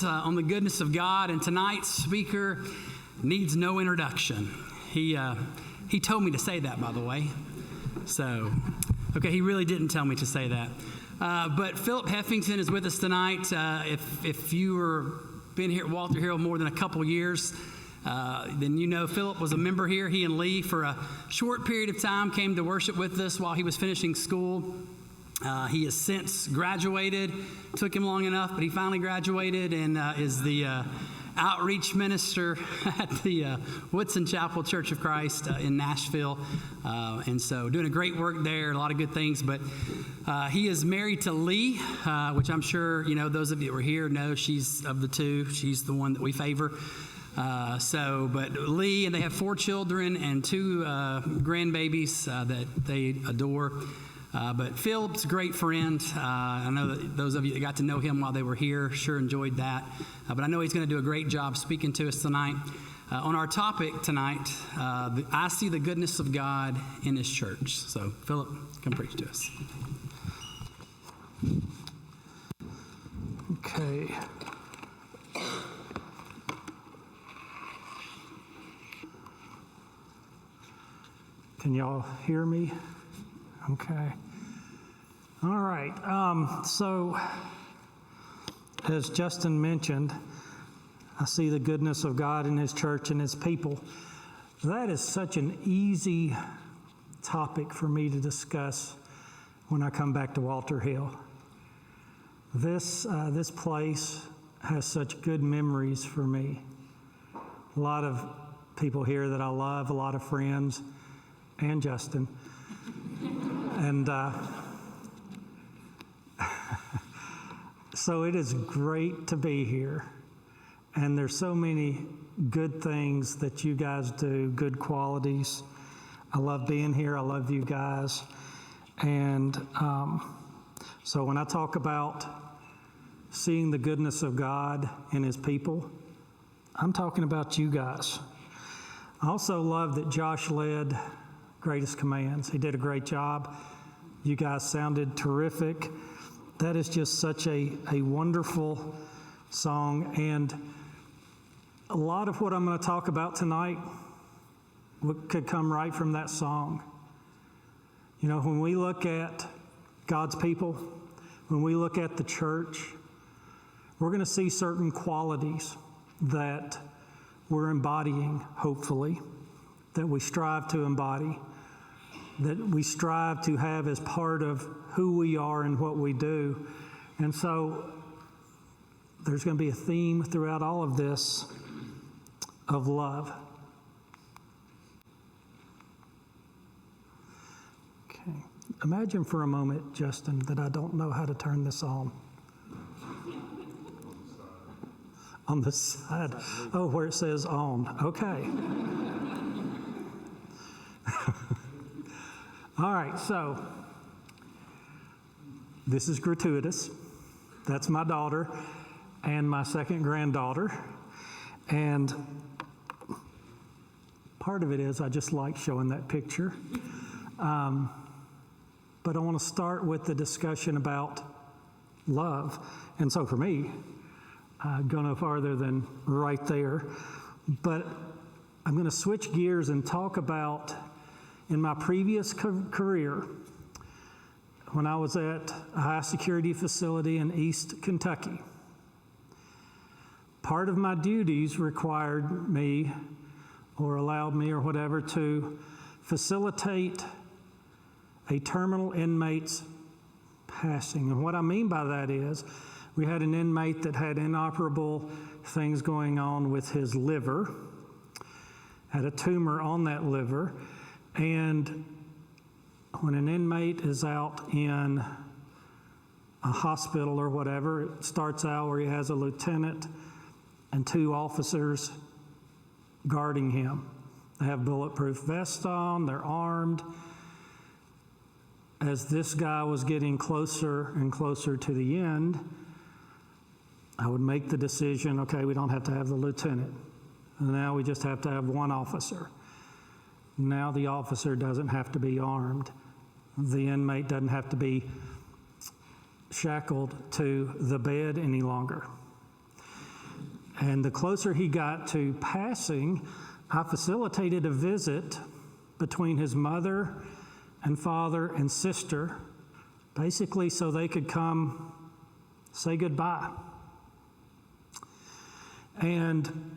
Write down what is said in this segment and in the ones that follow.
on the goodness of God, and tonight's speaker needs no introduction. He told me to say that, by the way. So, okay, he really didn't tell me to say that. But Phillip Heffington is with us tonight. If you were been here at Walter Hill more than a couple years, then you know Phillip was a member here. He and Lee, for a short period of time, came to worship with us while he was finishing school. He has since graduated. Took him long enough, but he finally graduated and is the outreach minister at the Woodson Chapel Church of Christ in Nashville. And so doing a great work there, a lot of good things. But he is married to Lee, which I'm sure, you know, those of you that were here know she's of the two. She's the one that we favor. But Lee, and they have 4 children and 2 grandbabies that they adore. But Philip's a great friend. I know that those of you that got to know him while they were here sure enjoyed that. But I know he's going to do a great job speaking to us tonight. On our topic tonight, I see the goodness of God in His church. So, Phillip, come preach to us. Okay. Can y'all hear me? Okay. All right. So, as Justin mentioned, I see the goodness of God in His church and His people. That is such an easy topic for me to discuss when I come back to Walter Hill. This place has such good memories for me. A lot of people here that I love, a lot of friends, and Justin. And so it is great to be here. And there's so many good things that you guys do, good qualities. I love being here. I love you guys. And so when I talk about seeing the goodness of God in His people, I'm talking about you guys. I also love that Josh led Greatest Commands. He did a great job. You guys sounded terrific. That is just such a wonderful song. And a lot of what I'm going to talk about tonight could come right from that song. You know, when we look at God's people, when we look at the church, we're going to see certain qualities that we're embodying, hopefully, that we strive to embody, that we strive to have as part of who we are and what we do. And so there's going to be a theme throughout all of this of love. Okay. Imagine for a moment, Justin, that I don't know how to turn this on. On the side. Oh, where it says on. Okay. All right, so this is gratuitous. That's my daughter and my second granddaughter. And part of it is I just like showing that picture. But I want to start with the discussion about love. And so for me, go no farther than right there. But I'm going to switch gears and talk about, in my previous career, when I was at a high security facility in East Kentucky, part of my duties required me, or allowed me, or whatever, to facilitate a terminal inmate's passing. And what I mean by that is, we had an inmate that had inoperable things going on with his liver, had a tumor on that liver, and when an inmate is out in a hospital or whatever, it starts out where he has a lieutenant and 2 officers guarding him. They have bulletproof vests on, they're armed. As this guy was getting closer and closer to the end, I would make the decision, okay, we don't have to have the lieutenant. Now we just have to have 1 officer. Now the officer doesn't have to be armed. The inmate doesn't have to be shackled to the bed any longer. And the closer he got to passing, I facilitated a visit between his mother and father and sister, basically so they could come say goodbye. And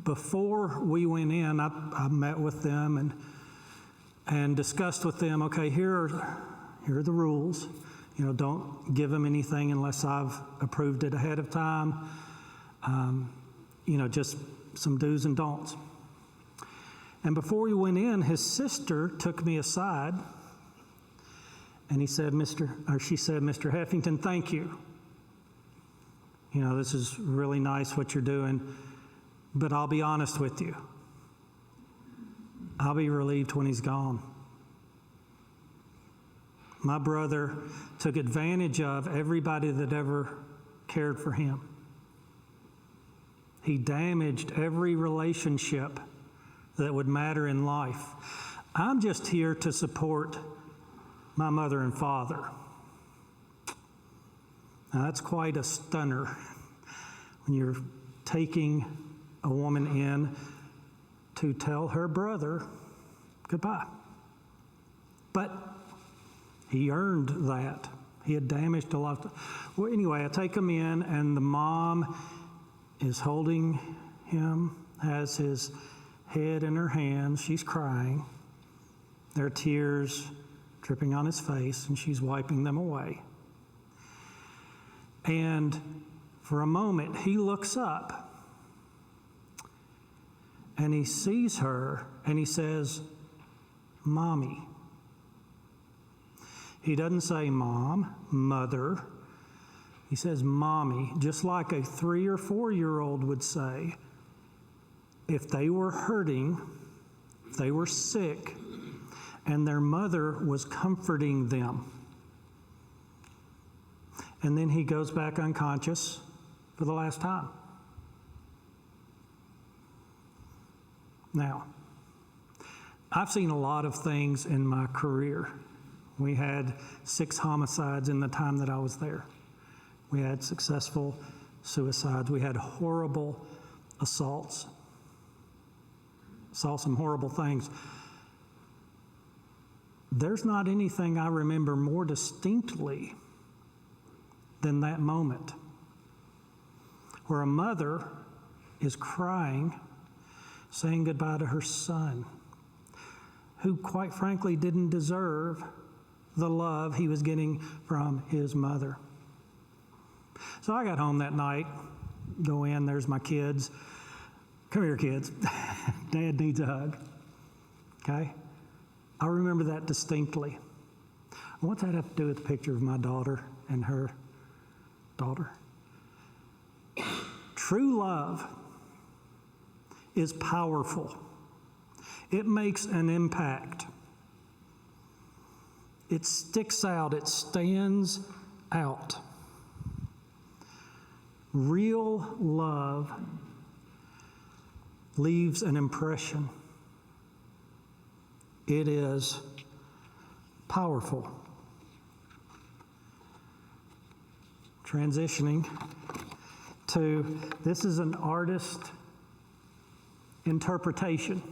before we went in, I met with them and discussed with them, okay, here are the rules. Don't give them anything unless I've approved it ahead of time. Just some do's and don'ts. And before we went in, his sister took me aside, and she said, Mr. Heffington, thank you. This is really nice what you're doing, but I'll be honest with you. I'll be relieved when he's gone. My brother took advantage of everybody that ever cared for him. He damaged every relationship that would matter in life. I'm just here to support my mother and father. Now, that's quite a stunner when you're taking a woman in to tell her brother goodbye. But he earned that. He had damaged a lot. Well, anyway, I take him in, and the mom is holding him, has his head in her hands. She's crying. There are tears dripping on his face, and she's wiping them away. And for a moment, he looks up, and he sees her, and he says, Mommy. He doesn't say mom, mother. He says mommy, just like a 3 or 4-year-old would say if they were hurting, if they were sick, and their mother was comforting them. And then he goes back unconscious for the last time. Now, I've seen a lot of things in my career. We had 6 homicides in the time that I was there. We had successful suicides. We had horrible assaults. Saw some horrible things. There's not anything I remember more distinctly than that moment where a mother is crying, saying goodbye to her son, who quite frankly didn't deserve the love he was getting from his mother. So I got home that night, go in, there's my kids. Come here, kids. Dad needs a hug. Okay? I remember that distinctly. What's that have to do with the picture of my daughter and her daughter? True love is powerful. It makes an impact. It sticks out, it stands out. Real love leaves an impression. It is powerful. Transitioning to, this is an artist interpretation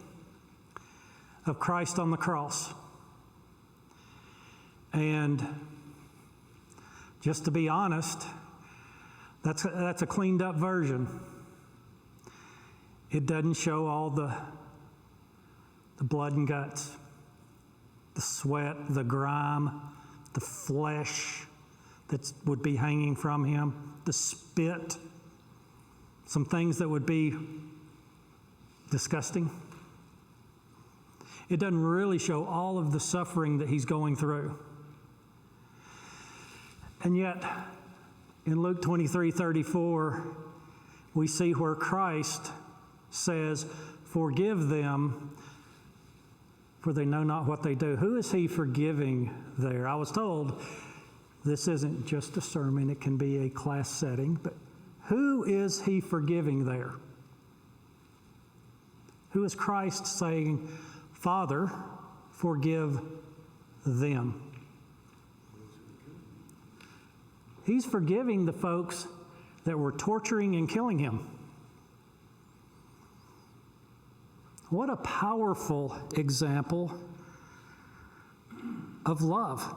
of Christ on the cross. And just to be honest, that's a cleaned up version. It doesn't show all the blood and guts, the sweat, the grime, the flesh that would be hanging from him, the spit, some things that would be disgusting. It doesn't really show all of the suffering that he's going through. And yet, in Luke 23:34, we see where Christ says, "Forgive them, for they know not what they do." Who is he forgiving there? I was told this isn't just a sermon, it can be a class setting, but who is he forgiving there? Who is Christ saying, "Father, forgive them"? He's forgiving the folks that were torturing and killing him. What a powerful example of love.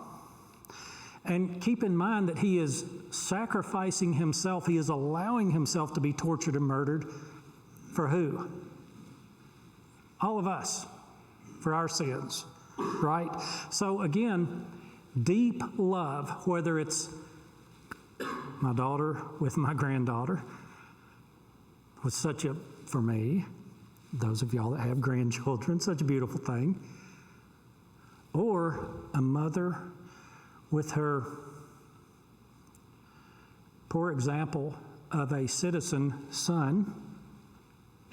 And keep in mind that he is sacrificing himself. He is allowing himself to be tortured and murdered. For who? All of us. For our sins. Right? So again, deep love, whether it's my daughter with my granddaughter, was such a, for me, those of y'all that have grandchildren, such a beautiful thing. Or a mother with her poor example of a citizen son,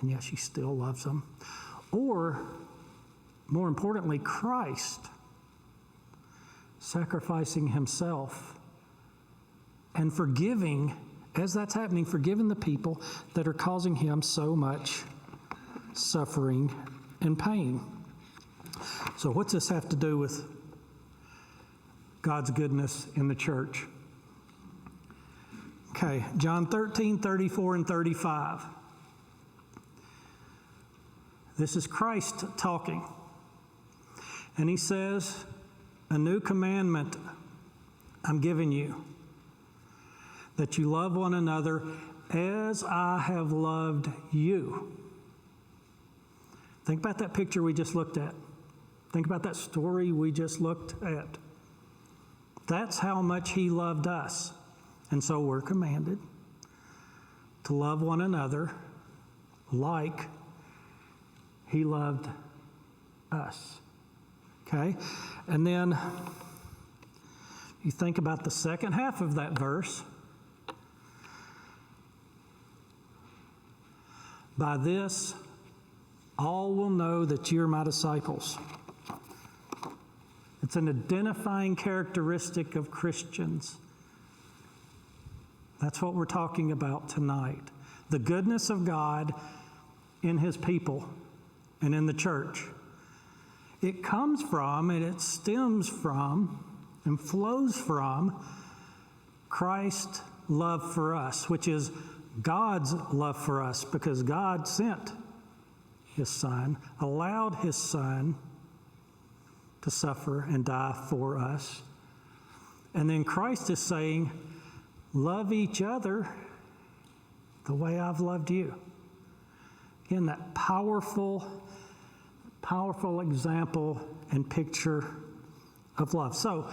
and yet she still loves him. Or, more importantly, Christ sacrificing himself and forgiving, as that's happening, forgiving the people that are causing him so much suffering and pain. So what's this have to do with God's goodness in the church? Okay, John 13, 34 and 35. This is Christ talking. And he says, "A new commandment I'm giving you, that you love one another as I have loved you." Think about that picture we just looked at. Think about that story we just looked at. That's how much he loved us. And so we're commanded to love one another like he loved us. Okay? And then you think about the second half of that verse. By this, all will know that you're my disciples. It's an identifying characteristic of Christians. That's what we're talking about tonight. The goodness of God in his people and in the church. It comes from and it stems from and flows from Christ's love for us, which is God's love for us, because God sent his Son, allowed his Son to suffer and die for us. And then Christ is saying, love each other the way I've loved you. Again, that powerful example and picture of love. So,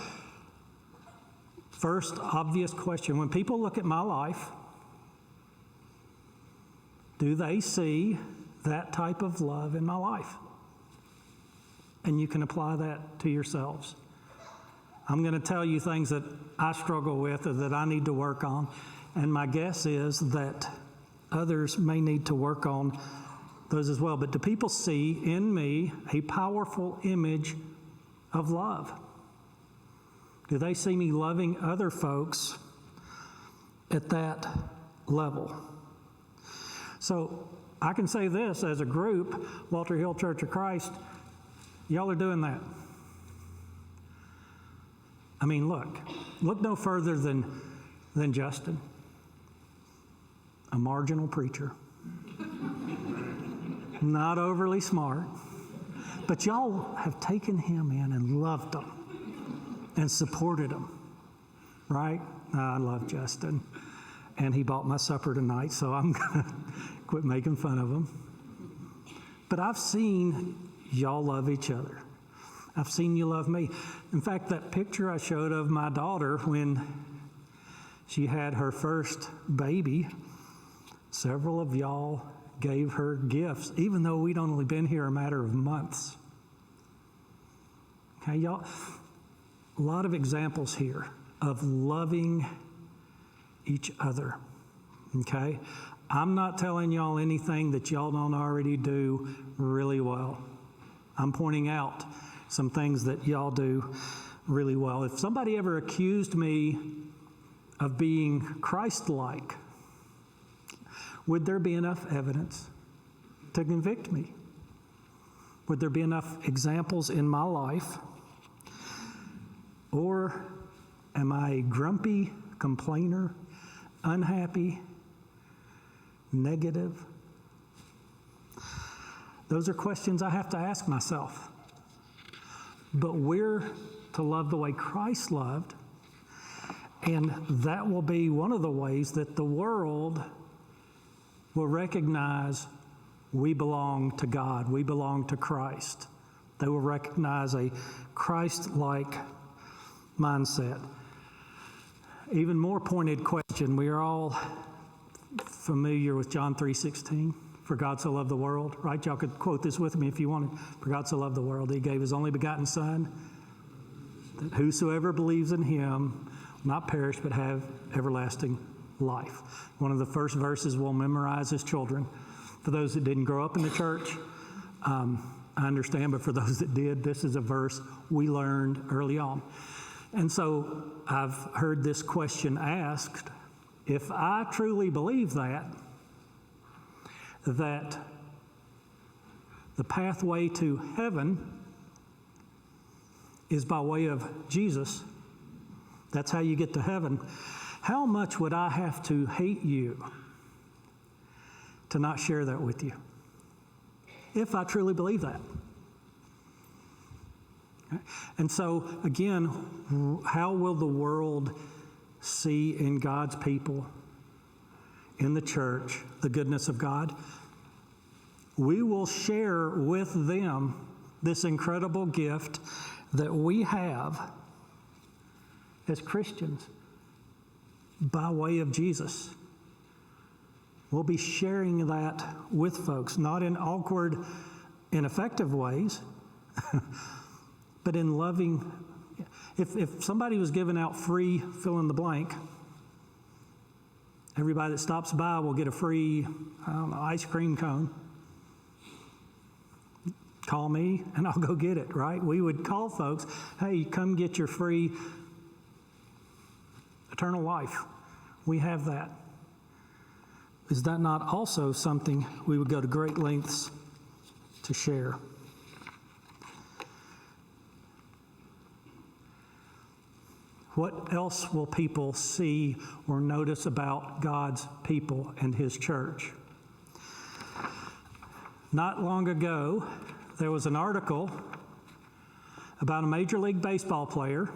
first obvious question, when people look at my life, do they see that type of love in my life? And you can apply that to yourselves. I'm going to tell you things that I struggle with or that I need to work on. And my guess is that others may need to work on those as well. But do people see in me a powerful image of love? Do they see me loving other folks at that level? So I can say this as a group, Walter Hill Church of Christ, y'all are doing that. I mean, look no further than Justin, a marginal preacher, not overly smart, but y'all have taken him in and loved him and supported him, right? I love Justin, and he bought my supper tonight, so I'm going to quit making fun of him. But I've seen y'all love each other. I've seen you love me. In fact, that picture I showed of my daughter when she had her first baby, several of y'all gave her gifts, even though we'd only been here a matter of months. Okay, y'all, a lot of examples here of loving each other. Okay? I'm not telling y'all anything that y'all don't already do really well. I'm pointing out some things that y'all do really well. If somebody ever accused me of being Christ-like, would there be enough evidence to convict me? Would there be enough examples in my life? Or am I a grumpy complainer, unhappy, negative? Those are questions I have to ask myself. But we're to love the way Christ loved, and that will be one of the ways that the world will recognize we belong to God, we belong to Christ. They will recognize a Christ-like mindset. Even more pointed question, we are all familiar with John 3:16. For God so loved the world, right? Y'all could quote this with me if you wanted. For God so loved the world, He gave His only begotten Son, that whosoever believes in Him will not perish but have everlasting life. One of the first verses we'll memorize as children. For those that didn't grow up in the church, I understand, but for those that did, this is a verse we learned early on. And so I've heard this question asked, if I truly believe that the pathway to heaven is by way of Jesus, that's how you get to heaven, how much would I have to hate you to not share that with you? If I truly believe that. Okay? And so, again, how will the world see in God's people, in the church, the goodness of God? We will share with them this incredible gift that we have as Christians by way of Jesus. We'll be sharing that with folks, not in awkward, ineffective ways, but in loving. If somebody was giving out free fill in the blank, everybody that stops by will get a free, ice cream cone. Call me and I'll go get it, right? We would call folks, hey, come get your free eternal life. We have that. Is that not also something we would go to great lengths to share? What else will people see or notice about God's people and His church? Not long ago, there was an article about a Major League Baseball player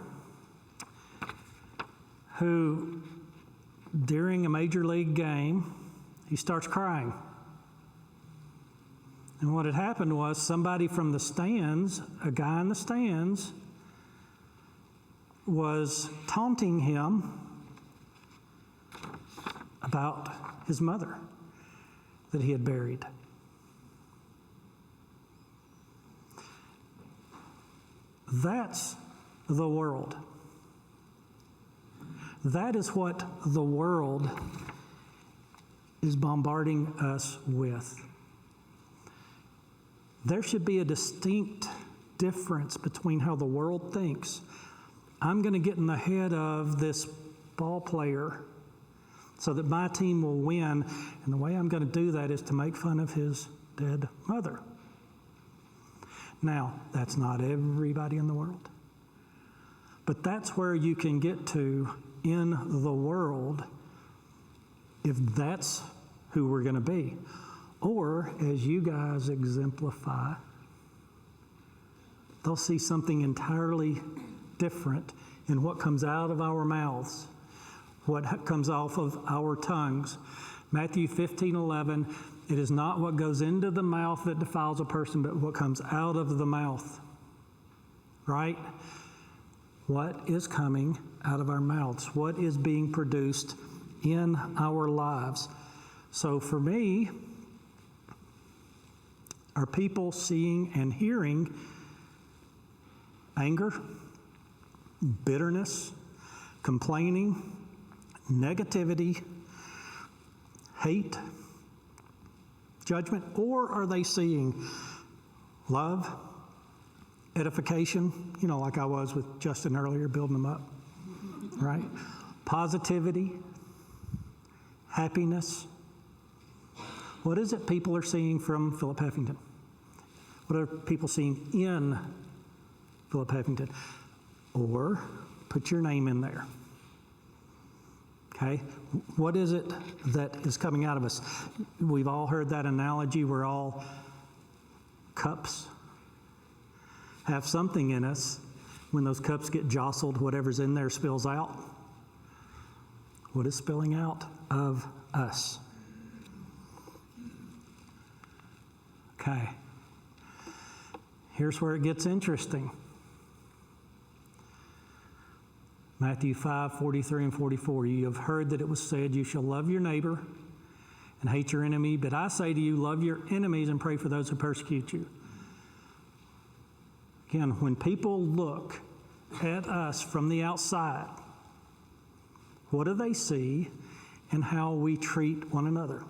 who, during a Major League game, he starts crying. And what had happened was somebody from the stands, a guy in the stands, was taunting him about his mother that he had buried. That's the world. That is what the world is bombarding us with. There should be a distinct difference between how the world thinks. I'm going to get in the head of this ball player so that my team will win, and the way I'm going to do that is to make fun of his dead mother. Now, that's not everybody in the world, but that's where you can get to in the world if that's who we're going to be. Or, as you guys exemplify, they'll see something entirely different in what comes out of our mouths, what comes off of our tongues. Matthew 15:11, it is not what goes into the mouth that defiles a person, but what comes out of the mouth. Right? What is coming out of our mouths? What is being produced in our lives? So for me, are people seeing and hearing anger, bitterness, complaining, negativity, hate, judgment, or are they seeing love, edification, like I was with Justin earlier, building them up, right? Positivity, happiness. What is it people are seeing from Phillip Heffington? What are people seeing in Phillip Heffington? Or put your name in there. Okay? What is it that is coming out of us? We've all heard that analogy. We're all cups. Have something in us. When those cups get jostled, whatever's in there spills out. What is spilling out of us? Okay. Here's where it gets interesting. Matthew 5:43 and 44. You have heard that it was said, you shall love your neighbor and hate your enemy. But I say to you, love your enemies and pray for those who persecute you. Again, when people look at us from the outside, what do they see in how we treat one another?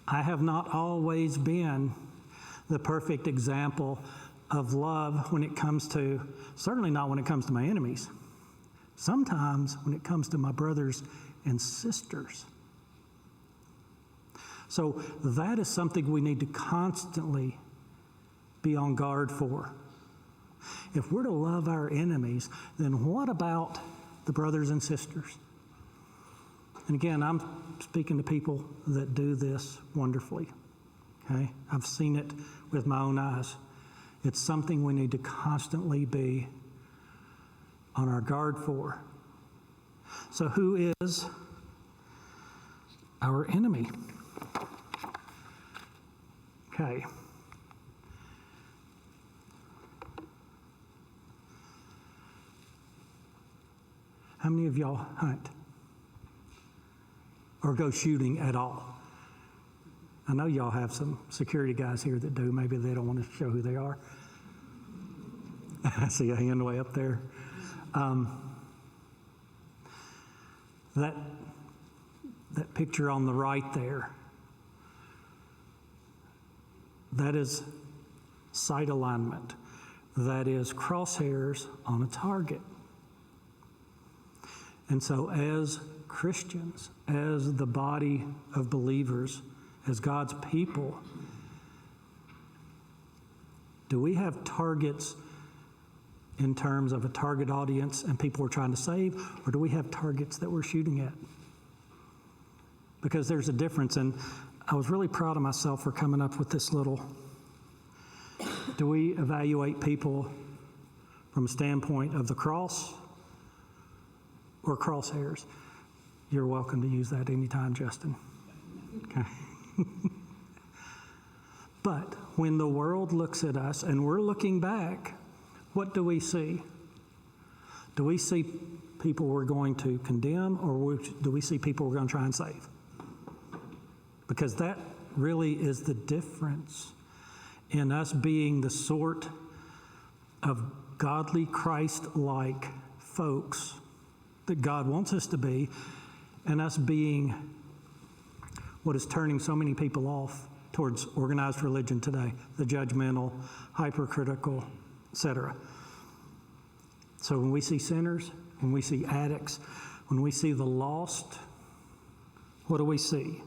I have not always been the perfect example of love when it comes to, certainly not when it comes to my enemies. Sometimes when it comes to my brothers and sisters. So that is something we need to constantly be on guard for. If we're to love our enemies, then what about the brothers and sisters? And again, I'm speaking to people that do this wonderfully. Okay? I've seen it with my own eyes. It's something we need to constantly be on our guard for. So who is our enemy? Okay. How many of y'all hunt or go shooting at all? I know y'all have some security guys here that do. Maybe they don't want to show who they are. I see a hand way up there. That picture on the right there, that is sight alignment. That is crosshairs on a target. And so as Christians, as the body of believers, as God's people, do we have targets in terms of a target audience and people we're trying to save, or do we have targets that we're shooting at? Because there's a difference, and I was really proud of myself for coming up with this little. Do we evaluate people from a standpoint of the cross or crosshairs? You're welcome to use that anytime, Justin. Okay. But when the world looks at us and we're looking back, what do we see? Do we see people we're going to condemn, or do we see people we're going to try and save? Because that really is the difference in us being the sort of godly, Christ-like folks that God wants us to be, and us being what is turning so many people off towards organized religion today, the judgmental, hypercritical, etc. So when we see sinners, when we see addicts, when we see the lost, what do we see?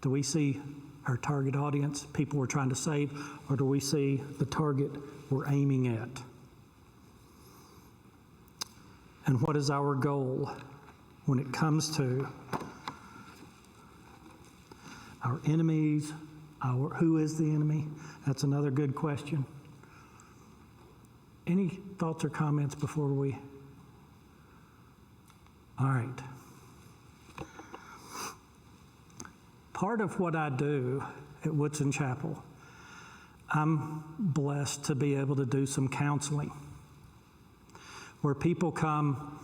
Do we see our target audience, people we're trying to save, or do we see the target we're aiming at? And what is our goal when it comes to our enemies? Who is the enemy? That's another good question. Any thoughts or comments before we? All right. Part of what I do at Woodson Chapel, I'm blessed to be able to do some counseling where people come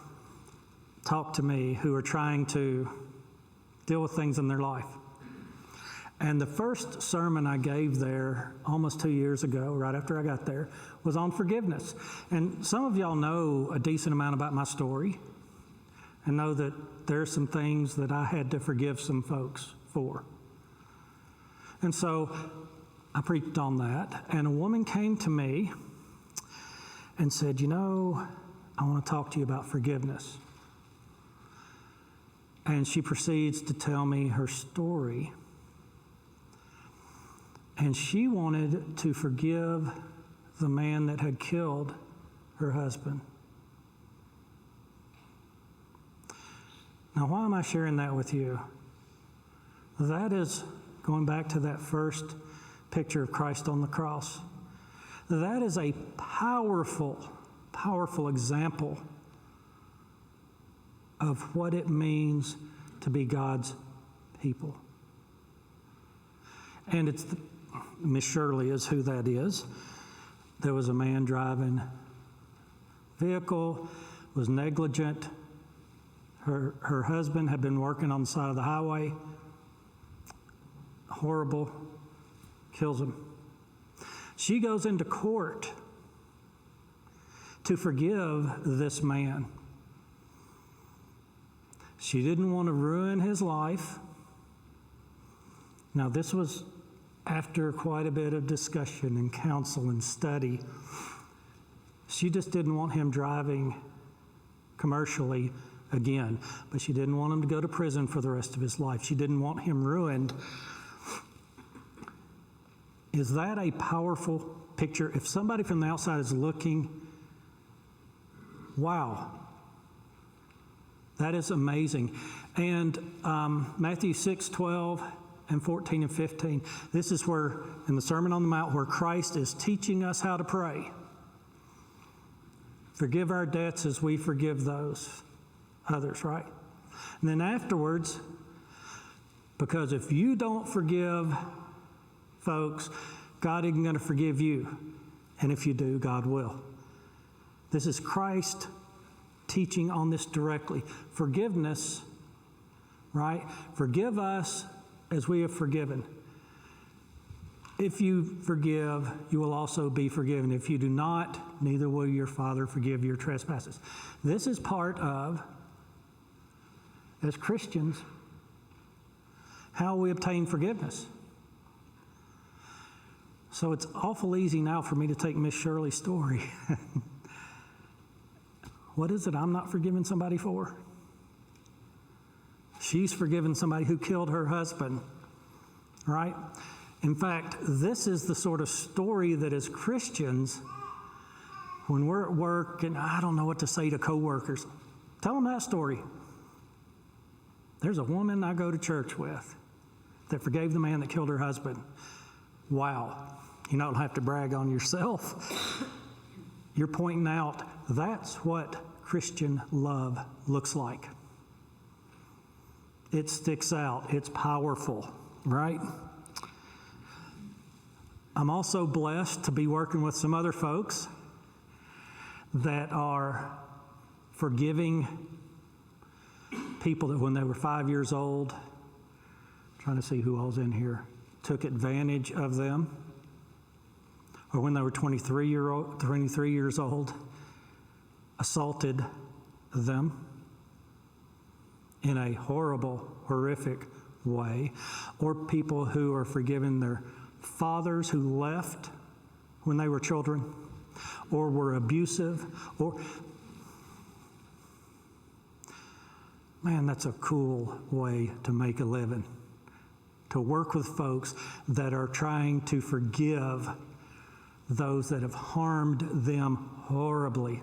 talk to me who are trying to deal with things in their life. And the first sermon I gave there almost 2 years ago, right after I got there, was on forgiveness. And some of y'all know a decent amount about my story and know that there are some things that I had to forgive some folks for. And so I preached on that, and a woman came to me and said, you know, I want to talk to you about forgiveness. And she proceeds to tell me her story. And she wanted to forgive the man that had killed her husband. Now, why am I sharing that with you? That is going back to that first picture of Christ on the cross. That is a powerful, powerful example of what it means to be God's people. And Miss Shirley is who that is. There was a man driving vehicle, was negligent. Her husband had been working on the side of the highway. Horrible. Kills him. She goes into court to forgive this man. She didn't want to ruin his life. Now, this was after quite a bit of discussion and counsel and study. She just didn't want him driving commercially again, but she didn't want him to go to prison for the rest of his life. She didn't want him ruined. Is that a powerful picture? If somebody from the outside is looking, wow, that is amazing. And Matthew 6:12 and 14 and 15, this is where, in the Sermon on the Mount, where Christ is teaching us how to pray. Forgive our debts as we forgive others, right? And then afterwards, because if you don't forgive folks, God isn't going to forgive you. And if you do, God will. This is Christ teaching on this directly. Forgiveness, right? Forgive us as we have forgiven. If you forgive, you will also be forgiven. If you do not, neither will your Father forgive your trespasses. This is part of, as Christians, how we obtain forgiveness. So it's awful easy now for me to take Miss Shirley's story. What is it I'm not forgiving somebody for? She's forgiven somebody who killed her husband, right? In fact, this is the sort of story that as Christians, when we're at work and I don't know what to say to coworkers, tell them that story. There's a woman I go to church with that forgave the man that killed her husband. Wow. You don't have to brag on yourself. You're pointing out that's what Christian love looks like. It sticks out. It's powerful, right? I'm also blessed to be working with some other folks that are forgiving people that when they were 5 years old, trying to see who all's in here, took advantage of them, or when they were 23 years old, assaulted them in a horrible, horrific way, or people who are forgiving their fathers who left when they were children, or were abusive, or man, that's a cool way to make a living. To work with folks that are trying to forgive those that have harmed them horribly.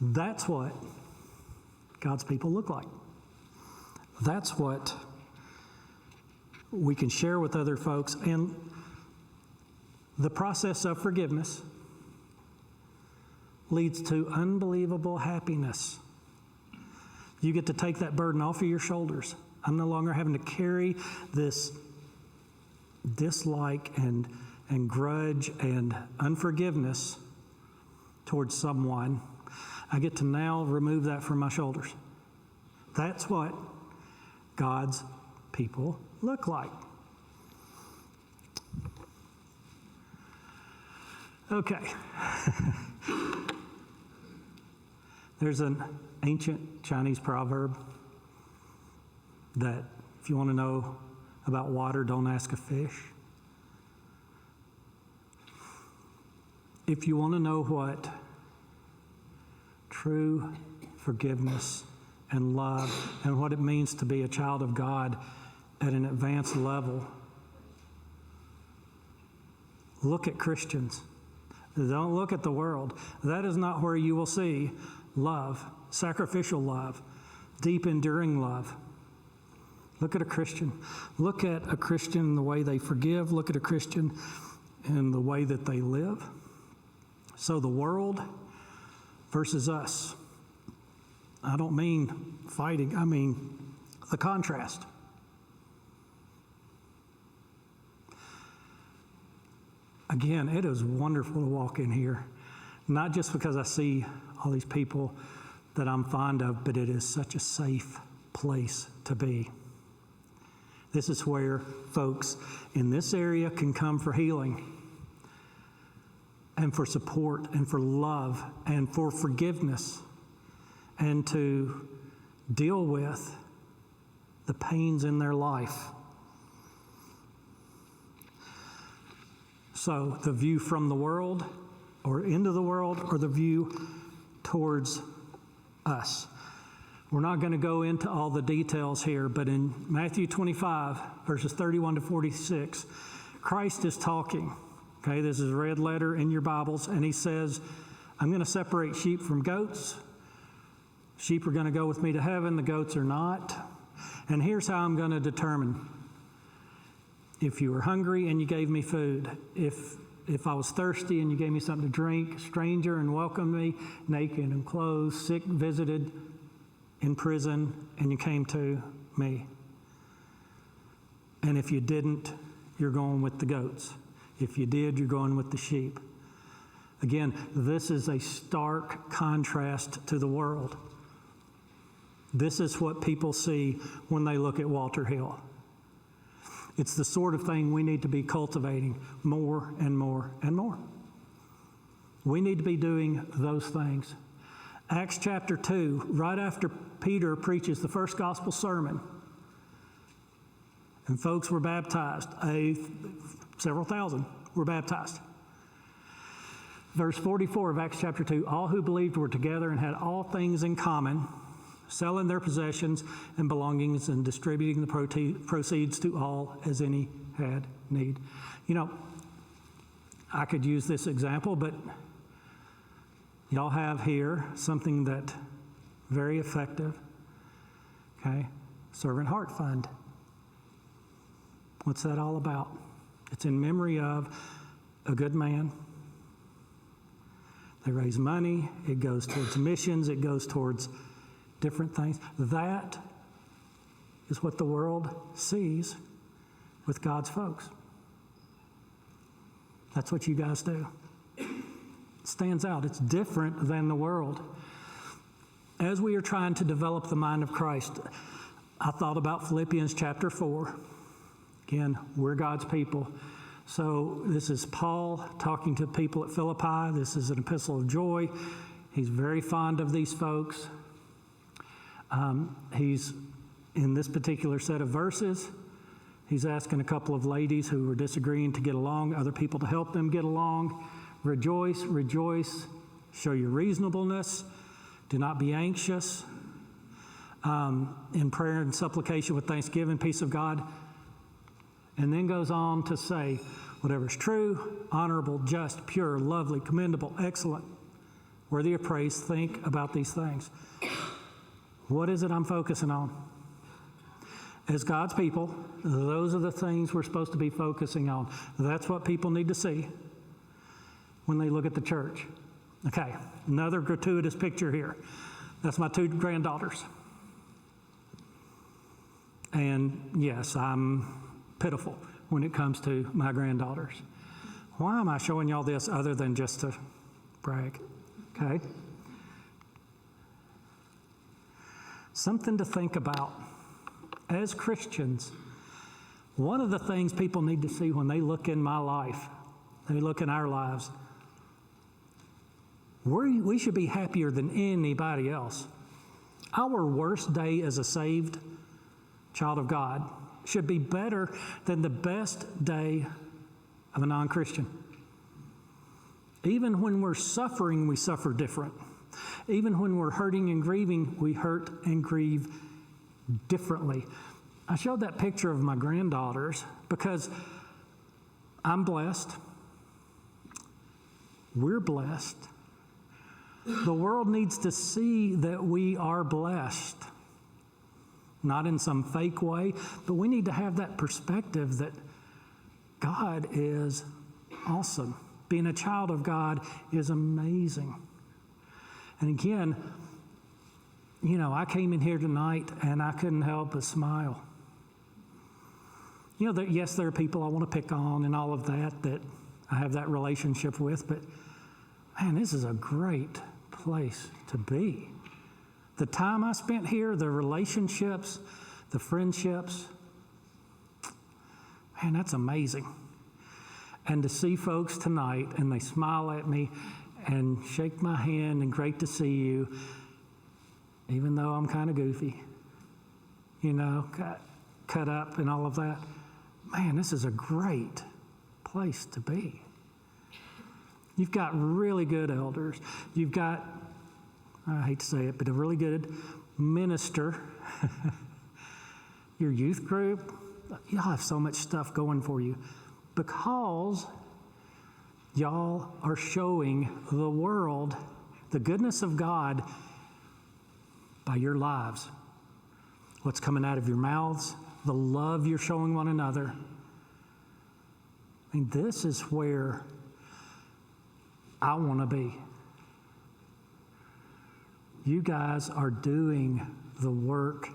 That's what God's people look like. That's what we can share with other folks. And the process of forgiveness leads to unbelievable happiness. You get to take that burden off of your shoulders. I'm no longer having to carry this dislike and grudge and unforgiveness towards someone. I get to now remove that from my shoulders. That's what God's people look like. Okay. There's an ancient Chinese proverb that if you want to know about water, don't ask a fish. If you want to know what true forgiveness and love and what it means to be a child of God at an advanced level, look at Christians. Don't look at the world. That is not where you will see love, sacrificial love, deep, enduring love. Look at a Christian. Look at a Christian in the way they forgive. Look at a Christian in the way that they live. So the world versus us. I don't mean fighting. I mean the contrast. Again, it is wonderful to walk in here, not just because I see all these people that I'm fond of, but it is such a safe place to be. This is where folks in this area can come for healing and for support and for love and for forgiveness and to deal with the pains in their life. So the view from the world or into the world or the view towards us. We're not going to go into all the details here, but in Matthew 25, verses 31 to 46, Christ is talking. Okay, this is a red letter in your Bibles, and he says, I'm going to separate sheep from goats. Sheep are going to go with me to heaven, the goats are not. And here's how I'm going to determine if you were hungry and you gave me food, if I was thirsty and you gave me something to drink, stranger and welcomed me, naked and clothed, sick, visited, in prison, and you came to me. And if you didn't, you're going with the goats. If you did, you're going with the sheep. Again, this is a stark contrast to the world. This is what people see when they look at Walter Hill. It's the sort of thing we need to be cultivating more and more and more. We need to be doing those things. Acts chapter 2, right after Peter preaches the first gospel sermon, and folks were baptized, several thousand were baptized. Verse 44 of Acts chapter 2, all who believed were together and had all things in common, selling their possessions and belongings and distributing the proceeds to all as any had need. You know, I could use this example, but y'all have here something that very effective, okay? Servant Heart Fund. What's that all about? It's in memory of a good man. They raise money. It goes towards missions. It goes towards different things. That is what the world sees with God's folks. That's what you guys do. It stands out. It's different than the world. As we are trying to develop the mind of Christ, I thought about Philippians chapter 4. Again, we're God's people. So this is Paul talking to people at Philippi. This is an epistle of joy. He's very fond of these folks. He's, in this particular set of verses, he's asking a couple of ladies who were disagreeing to get along, other people to help them get along. Rejoice, rejoice, show your reasonableness. Do not be anxious. In prayer and supplication with thanksgiving, peace of God. And then goes on to say, whatever is true, honorable, just, pure, lovely, commendable, excellent, worthy of praise, think about these things. What is it I'm focusing on? As God's people, those are the things we're supposed to be focusing on. That's what people need to see when they look at the church. Okay, another gratuitous picture here. That's my two granddaughters. And yes, I'm pitiful when it comes to my granddaughters. Why am I showing y'all this other than just to brag? Okay? Something to think about. As Christians, one of the things people need to see when they look in my life, they look in our lives, we should be happier than anybody else. Our worst day as a saved child of God should be better than the best day of a non-Christian. Even when we're suffering, we suffer different. Even when we're hurting and grieving, we hurt and grieve differently. I showed that picture of my granddaughters because I'm blessed. We're blessed. The world needs to see that we are blessed. Not in some fake way, but we need to have that perspective that God is awesome. Being a child of God is amazing. And again, I came in here tonight and I couldn't help but smile. Yes, there are people I want to pick on and all of that I have that relationship with, but man, this is a great place to be. The time I spent here, the relationships, the friendships, man, that's amazing. And to see folks tonight and they smile at me and shake my hand and great to see you, even though I'm kind of goofy, cut up and all of that. Man, this is a great place to be. You've got really good elders. You've got, I hate to say it, but a really good minister. Your youth group, y'all have so much stuff going for you because y'all are showing the world the goodness of God by your lives. What's coming out of your mouths, the love you're showing one another. This is where I want to be. You guys are doing the work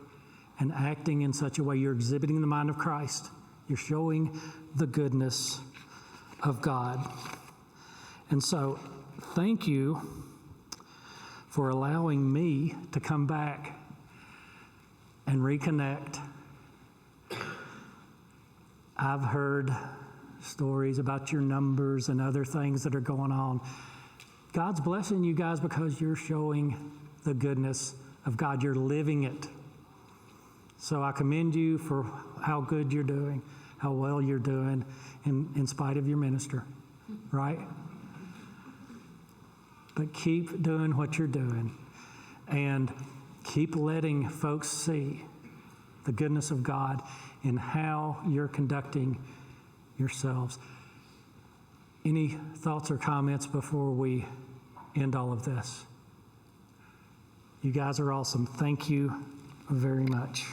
and acting in such a way. You're exhibiting the mind of Christ. You're showing the goodness of God. And so, thank you for allowing me to come back and reconnect. I've heard stories about your numbers and other things that are going on. God's blessing you guys because you're showing the goodness of God. You're living it. So I commend you for how good you're doing, how well you're doing in spite of your minister, right? But keep doing what you're doing and keep letting folks see the goodness of God in how you're conducting yourselves. Any thoughts or comments before we end all of this? You guys are awesome. Thank you very much.